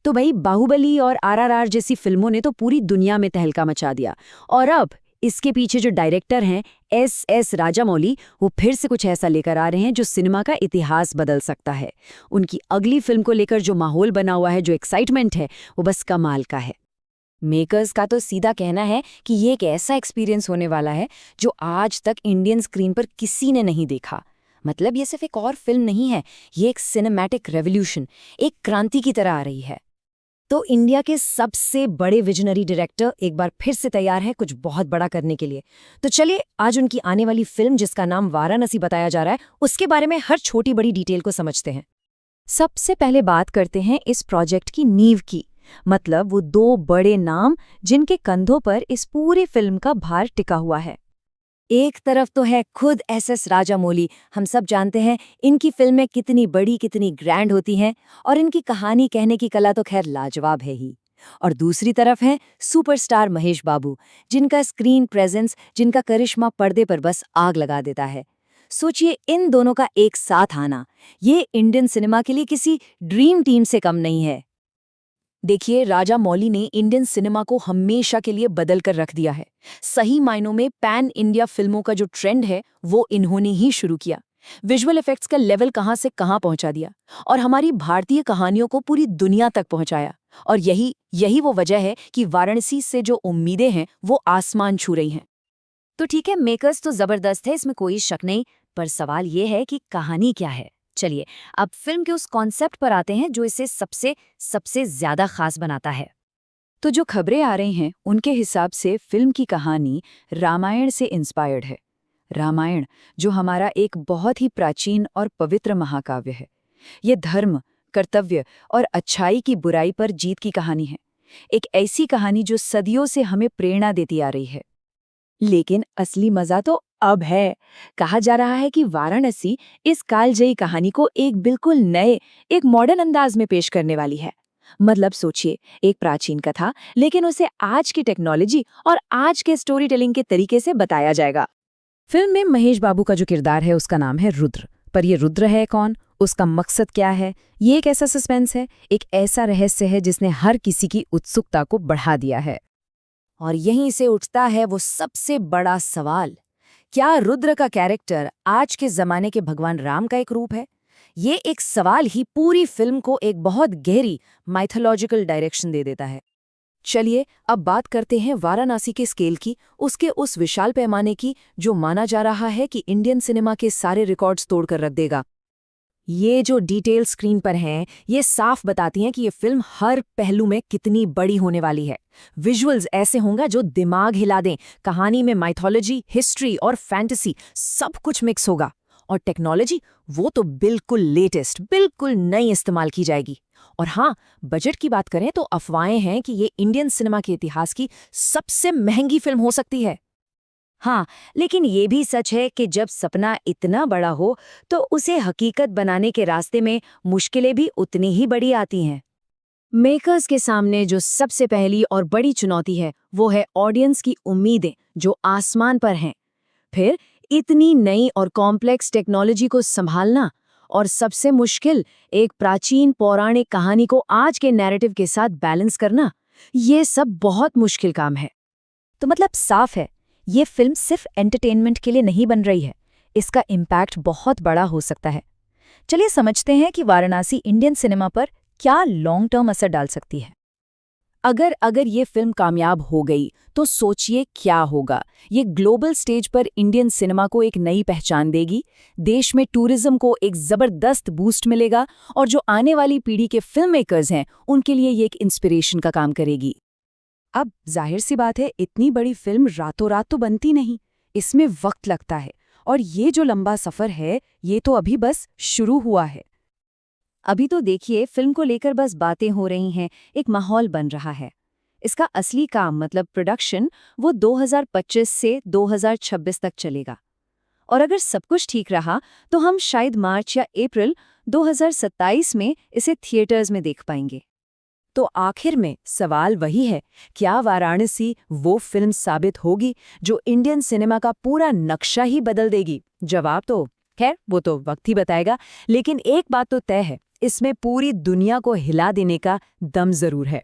तो भाई बाहुबली और आरआरआर जैसी फिल्मों ने तो पूरी दुनिया में तहलका मचा दिया। और अब इसके पीछे जो डायरेक्टर हैं एस राजामौली, वो फिर से कुछ ऐसा लेकर आ रहे हैं जो सिनेमा का इतिहास बदल सकता है। उनकी अगली फिल्म को लेकर जो माहौल बना हुआ है, जो एक्साइटमेंट है, वो बस कमाल का है। मेकर्स का तो सीधा कहना है कि ये एक ऐसा एक्सपीरियंस होने वाला है जो आज तक इंडियन स्क्रीन पर किसी ने नहीं देखा। मतलब ये सिर्फ एक और फिल्म नहीं है, ये एक सिनेमैटिक रेवोल्यूशन, एक क्रांति की तरह आ रही है। तो इंडिया के सबसे बड़े विजनरी डायरेक्टर एक बार फिर से तैयार है कुछ बहुत बड़ा करने के लिए। तो चलिए आज उनकी आने वाली फिल्म जिसका नाम वाराणसी बताया जा रहा है, उसके बारे में हर छोटी बड़ी डिटेल को समझते हैं। सबसे पहले बात करते हैं इस प्रोजेक्ट की नींव की, मतलब वो दो बड़े नाम जिनके कंधों पर इस पूरी फिल्म का भार टिका हुआ है। एक तरफ तो है खुद एस राजामौली। हम सब जानते हैं इनकी फिल्में कितनी बड़ी, कितनी ग्रैंड होती हैं, और इनकी कहानी कहने की कला तो खैर लाजवाब है ही। और दूसरी तरफ है सुपरस्टार महेश बाबू, जिनका स्क्रीन प्रेजेंस, जिनका करिश्मा पर्दे पर बस आग लगा देता है। सोचिए इन दोनों का एक साथ आना, ये इंडियन सिनेमा के लिए किसी ड्रीम टीम से कम नहीं है। देखिए, राजामौली ने इंडियन सिनेमा को हमेशा के लिए बदल कर रख दिया है। सही मायनों में पैन इंडिया फिल्मों का जो ट्रेंड है वो इन्होंने ही शुरू किया। विजुअल इफेक्ट्स का लेवल कहां से कहां पहुंचा दिया और हमारी भारतीय कहानियों को पूरी दुनिया तक पहुंचाया। और यही वो वजह है कि वाराणसी से जो उम्मीदें हैं वो आसमान छू रही हैं। तो ठीक है, मेकर्स तो जबरदस्त है, इसमें कोई शक नहीं, पर सवाल ये है कि कहानी क्या है। चलिए अब फिल्म के उस कॉन्सेप्ट पर आते हैं जो इसे सबसे ज्यादा खास बनाता है। तो जो खबरें आ रही हैं उनके हिसाब से फिल्म की कहानी रामायण से इंस्पायर्ड है। रामायण जो हमारा एक बहुत ही प्राचीन और पवित्र महाकाव्य है। ये धर्म, कर्तव्य और अच्छाई की बुराई पर जीत की कहानी है। एक ऐसी कहानी जो सदियों से हमें प्रेरणा देती आ रही है। लेकिन असली मजा तो अब है। कहा जा रहा है कि वाराणसी इस कालजयी कहानी को एक बिल्कुल नए, एक मॉडर्न अंदाज में पेश करने वाली है। मतलब सोचिए, एक प्राचीन कथा, लेकिन उसे आज की टेक्नोलॉजी और आज के स्टोरी टेलिंग के तरीके से बताया जाएगा। फिल्म में महेश बाबू का जो किरदार है उसका नाम है रुद्र। पर ये रुद्र है कौन, उसका मकसद क्या है, ये एक ऐसा सस्पेंस है, एक ऐसा रहस्य है जिसने हर किसी की उत्सुकता को बढ़ा दिया है। और यहीं से उठता है वो सबसे बड़ा सवाल, क्या रुद्र का कैरेक्टर आज के जमाने के भगवान राम का एक रूप है? ये एक सवाल ही पूरी फिल्म को एक बहुत गहरी माइथोलॉजिकल डायरेक्शन दे देता है। चलिए अब बात करते हैं वाराणसी के स्केल की, उसके उस विशाल पैमाने की जो माना जा रहा है कि इंडियन सिनेमा के सारे रिकॉर्ड्स तोड़कर रख देगा। ये जो डिटेल स्क्रीन पर हैं, ये साफ बताती हैं कि ये फिल्म हर पहलू में कितनी बड़ी होने वाली है। विजुअल्स ऐसे होंगे जो दिमाग हिला दें, कहानी में माइथोलॉजी, हिस्ट्री और फैंटेसी सब कुछ मिक्स होगा। और टेक्नोलॉजी वो तो बिल्कुल लेटेस्ट, बिल्कुल नई इस्तेमाल की जाएगी। और हाँ, बजट की बात करें तो अफवाहें हैं कि ये इंडियन सिनेमा के इतिहास की सबसे महंगी फिल्म हो सकती है। हाँ, लेकिन ये भी सच है कि जब सपना इतना बड़ा हो तो उसे हकीकत बनाने के रास्ते में मुश्किलें भी उतनी ही बड़ी आती हैं। मेकर्स के सामने जो सबसे पहली और बड़ी चुनौती है वो है ऑडियंस की उम्मीदें जो आसमान पर हैं। फिर इतनी नई और कॉम्प्लेक्स टेक्नोलॉजी को संभालना, और सबसे मुश्किल एक प्राचीन पौराणिक कहानी को आज के नैरेटिव के साथ बैलेंस करना, ये सब बहुत मुश्किल काम है। तो मतलब साफ है, ये फिल्म सिर्फ एंटरटेनमेंट के लिए नहीं बन रही है, इसका इम्पैक्ट बहुत बड़ा हो सकता है। चलिए समझते हैं कि वाराणसी इंडियन सिनेमा पर क्या लॉन्ग टर्म असर डाल सकती है। अगर ये फिल्म कामयाब हो गई तो सोचिए क्या होगा। ये ग्लोबल स्टेज पर इंडियन सिनेमा को एक नई पहचान देगी, देश में टूरिज्म को एक जबरदस्त बूस्ट मिलेगा, और जो आने वाली पीढ़ी के फिल्म मेकर्स हैं उनके लिए ये एक इंस्पिरेशन का काम करेगी। अब जाहिर सी बात है, इतनी बड़ी फिल्म रातों रात तो बनती नहीं, इसमें वक्त लगता है, और ये जो लंबा सफर है ये तो अभी बस शुरू हुआ है। अभी तो देखिए फिल्म को लेकर बस बातें हो रही हैं, एक माहौल बन रहा है। इसका असली काम मतलब प्रोडक्शन वो 2025 से 2026 तक चलेगा। और अगर सब कुछ ठीक रहा तो हम शायद मार्च या अप्रैल 2027 में इसे थिएटर्स में देख पाएंगे। तो आखिर में सवाल वही है, क्या वाराणसी वो फिल्म साबित होगी जो इंडियन सिनेमा का पूरा नक्शा ही बदल देगी? जवाब तो खैर वो तो वक्त ही बताएगा, लेकिन एक बात तो तय है, इसमें पूरी दुनिया को हिला देने का दम जरूर है।